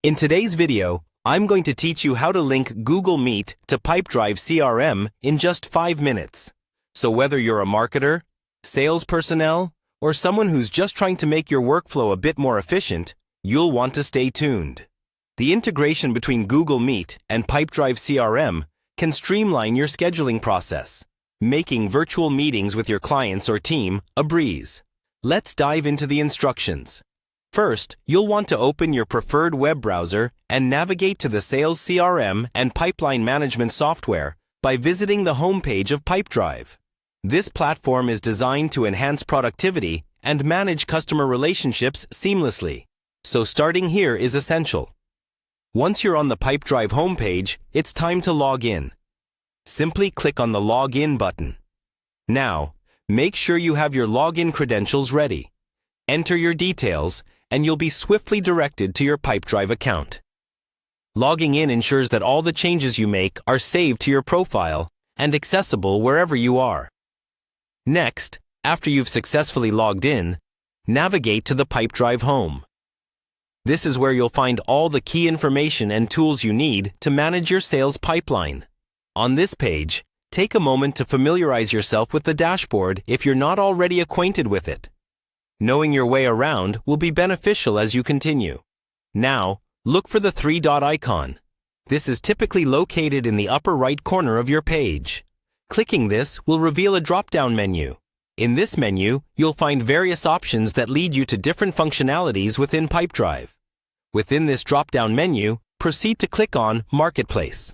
In today's video, I'm going to teach you how to link Google Meet to Pipedrive CRM in just 5 minutes. So whether you're a marketer, sales personnel, or someone who's just trying to make your workflow a bit more efficient, you'll want to stay tuned. The integration between Google Meet and Pipedrive CRM can streamline your scheduling process, making virtual meetings with your clients or team a breeze. Let's dive into the instructions. First, you'll want to open your preferred web browser and navigate to the Sales CRM and Pipeline Management software by visiting the homepage of Pipedrive. This platform is designed to enhance productivity and manage customer relationships seamlessly, so starting here is essential. Once you're on the Pipedrive homepage, it's time to log in. Simply click on the Login button. Now, make sure you have your login credentials ready. Enter your details, and you'll be swiftly directed to your Pipedrive account. Logging in ensures that all the changes you make are saved to your profile and accessible wherever you are. Next, after you've successfully logged in, navigate to the Pipedrive home. This is where you'll find all the key information and tools you need to manage your sales pipeline. On this page, take a moment to familiarize yourself with the dashboard if you're not already acquainted with it. Knowing your way around will be beneficial as you continue. Now, look for the 3-dot icon. This is typically located in the upper right corner of your page. Clicking this will reveal a drop-down menu. In this menu, you'll find various options that lead you to different functionalities within Pipedrive. Within this drop-down menu, proceed to click on Marketplace.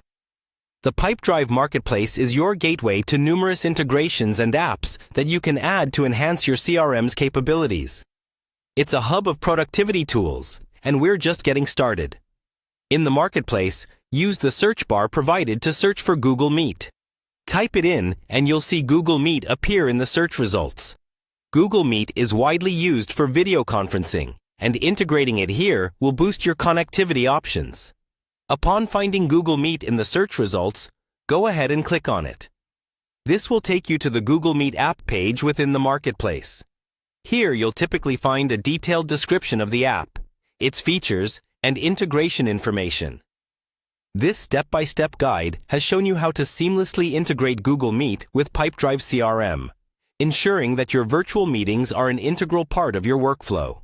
The Pipedrive Marketplace is your gateway to numerous integrations and apps that you can add to enhance your CRM's capabilities. It's a hub of productivity tools, and we're just getting started. In the Marketplace, use the search bar provided to search for Google Meet. Type it in, and you'll see Google Meet appear in the search results. Google Meet is widely used for video conferencing, and integrating it here will boost your connectivity options. Upon finding Google Meet in the search results, go ahead and click on it. This will take you to the Google Meet app page within the Marketplace. Here you'll typically find a detailed description of the app, its features, and integration information. This step-by-step guide has shown you how to seamlessly integrate Google Meet with Pipedrive CRM, ensuring that your virtual meetings are an integral part of your workflow.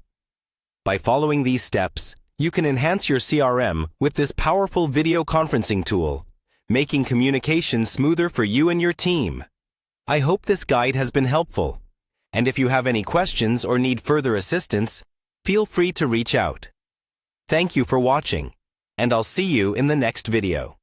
By following these steps, you can enhance your CRM with this powerful video conferencing tool, making communication smoother for you and your team. I hope this guide has been helpful, and if you have any questions or need further assistance, feel free to reach out. Thank you for watching, and I'll see you in the next video.